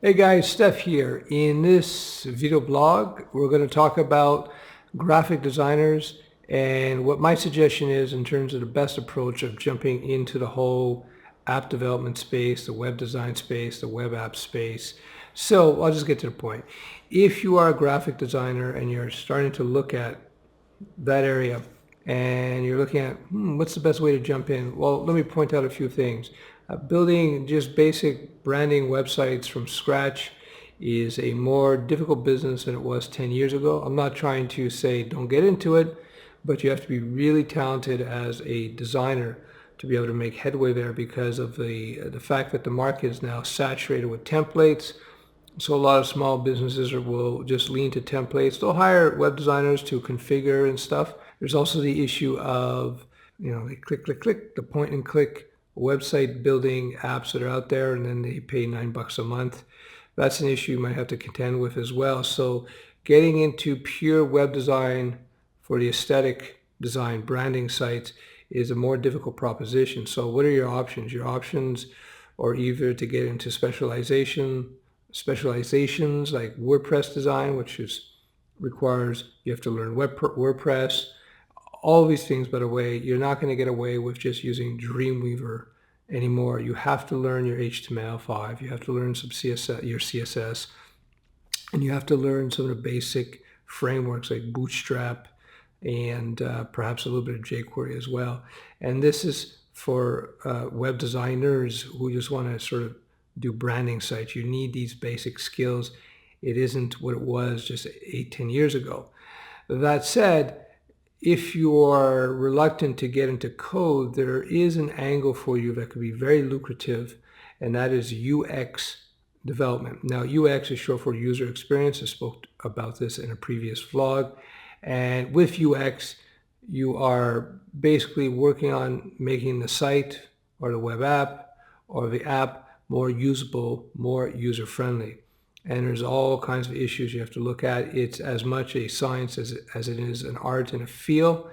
Hey guys, Steph here. In this video blog, we're going to talk about graphic designers and what my suggestion is in terms of the best approach of jumping into the whole app development space, the web design space, the web app space. So I'll just get to the point. If you are a graphic designer and you're starting to look at that area and you're looking at what's the best way to jump in, well, let me point out a few things. Building just basic branding websites from scratch is a more difficult business than it was 10 years ago. I'm not trying to say don't get into it, but you have to be really talented as a designer to be able to make headway there because of the fact that the market is now saturated with templates. So a lot of small businesses will just lean to templates. They'll hire web designers to configure and stuff. There's also the issue of, they click, the point and click website building apps that are out there, and then they pay $9 a month. That's an issue you might have to contend with as well. So getting into pure web design for the aesthetic design branding sites is a more difficult proposition. So what are your options? Your options are either to get into specializations like WordPress design, which requires you have to learn WordPress. All these things, by the way, you're not going to get away with just using Dreamweaver anymore. You have to learn your HTML5, you have to learn some your CSS, and you have to learn some of the basic frameworks like Bootstrap and perhaps a little bit of jQuery as well. And this is for web designers who just want to sort of do branding sites. You need these basic skills. It isn't what it was just 8-10 years ago. That said, if you are reluctant to get into code, there is an angle for you that could be very lucrative, and that is UX development. Now, UX is short for user experience. I spoke about this in a previous vlog. And with UX, you are basically working on making the site or the web app or the app more usable, more user-friendly. And there's all kinds of issues you have to look at. It's as much a science as it is an art and a feel.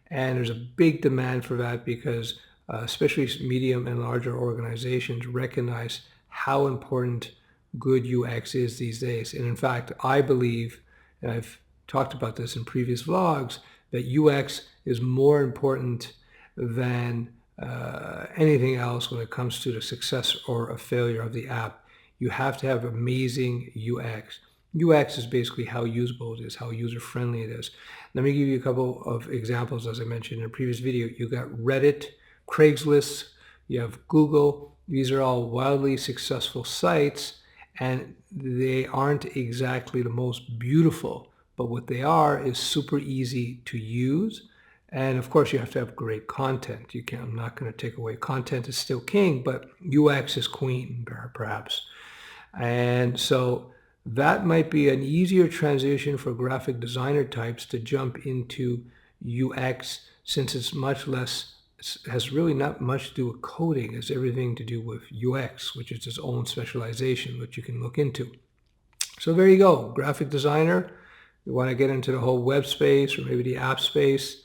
And there's a big demand for that because especially medium and larger organizations recognize how important good UX is these days. And in fact, I believe, and I've talked about this in previous vlogs, that UX is more important than anything else when it comes to the success or a failure of the app. You have to have amazing UX. UX is basically how usable it is, how user-friendly it is. Let me give you a couple of examples. As I mentioned in a previous video, you got Reddit, Craigslist, you have Google. These are all wildly successful sites, and they aren't exactly the most beautiful, but what they are is super easy to use. And of course, you have to have great content. I'm not going to take away content is still king, but UX is queen, perhaps. And so that might be an easier transition for graphic designer types to jump into UX, since it's much less, has really not much to do with coding. It's everything to do with UX, which is its own specialization, which you can look into. So there you go, graphic designer. You want to get into the whole web space or maybe the app space.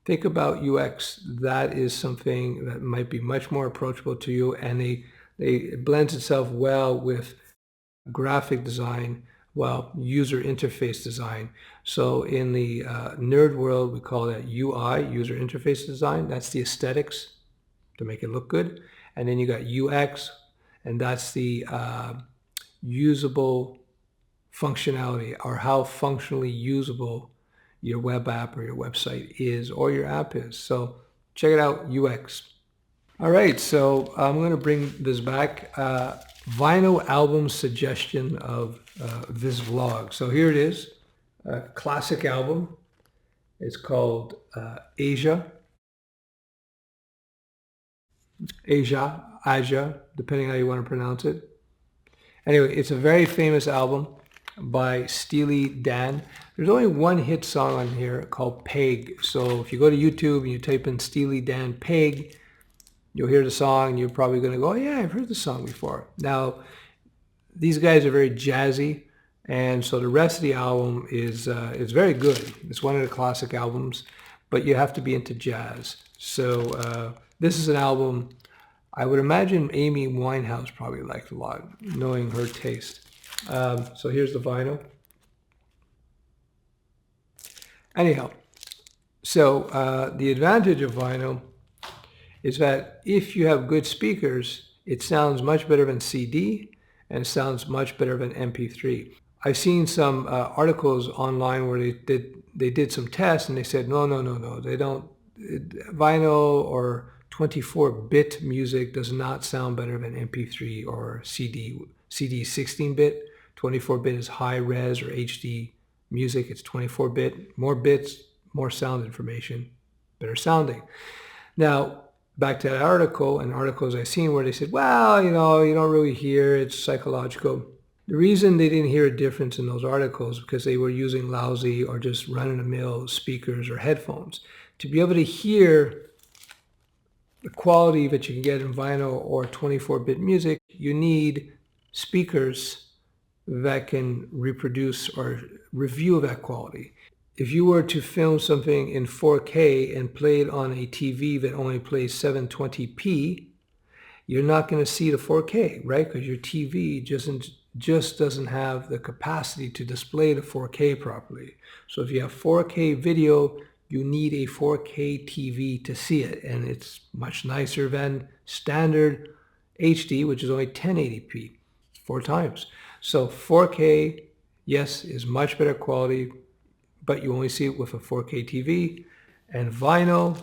Think about UX. That is something that might be much more approachable to you, and it blends itself well with graphic design, user interface design. So in the nerd world, we call that UI, user interface design. That's the aesthetics to make it look good. And then you got UX, and that's the usable functionality, or how functionally usable your web app or your website is, or your app is. So check it out, UX. All right, so I'm going to bring this back. Vinyl album suggestion of this vlog. So here it is, a classic album. It's called Aja, depending how you want to pronounce it. Anyway, it's a very famous album by Steely Dan. There's only one hit song on here called Peg. So if you go to YouTube and you type in Steely Dan Peg, you'll hear the song and you're probably going to go, oh, yeah, I've heard the song before. Now, these guys are very jazzy, and so the rest of the album is very good. It's one of the classic albums, but you have to be into jazz. So this is an album I would imagine Amy Winehouse probably liked a lot, knowing her taste. So here's the vinyl. Anyhow, so the advantage of vinyl is that if you have good speakers, it sounds much better than CD and it sounds much better than MP3. I've seen some articles online where they did some tests and they said, no, they don't. Vinyl or 24-bit music does not sound better than MP3 or CD. CD is 16-bit. 24-bit is high res or HD music. It's 24-bit. More bits, more sound information, better sounding. Now, back to that article and articles I've seen where they said, well, you don't really hear, it's psychological. The reason they didn't hear a difference in those articles because they were using lousy or just run-of-the-mill speakers or headphones. To be able to hear the quality that you can get in vinyl or 24-bit music, you need speakers that can reproduce or review that quality. If you were to film something in 4K and play it on a TV that only plays 720p, you're not going to see the 4K, right? Because your TV just doesn't have the capacity to display the 4K properly. So if you have 4K video, you need a 4K TV to see it, and it's much nicer than standard HD, which is only 1080p, 4 times. So 4K, yes, is much better quality, but you only see it with a 4K TV. And vinyl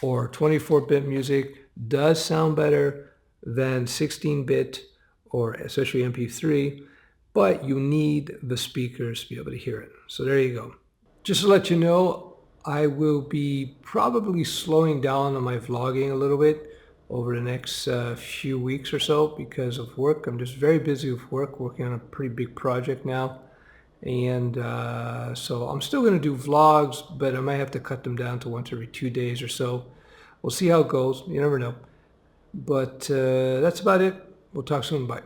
or 24-bit music does sound better than 16-bit or especially MP3, but you need the speakers to be able to hear it. So there you go. Just to let you know, I will be probably slowing down on my vlogging a little bit over the next few weeks or so because of work. I'm just very busy with work, working on a pretty big project now. And so I'm still going to do vlogs, but I might have to cut them down to once every 2 days or so. We'll see how it goes. You never know. But that's about it. We'll talk soon. Bye.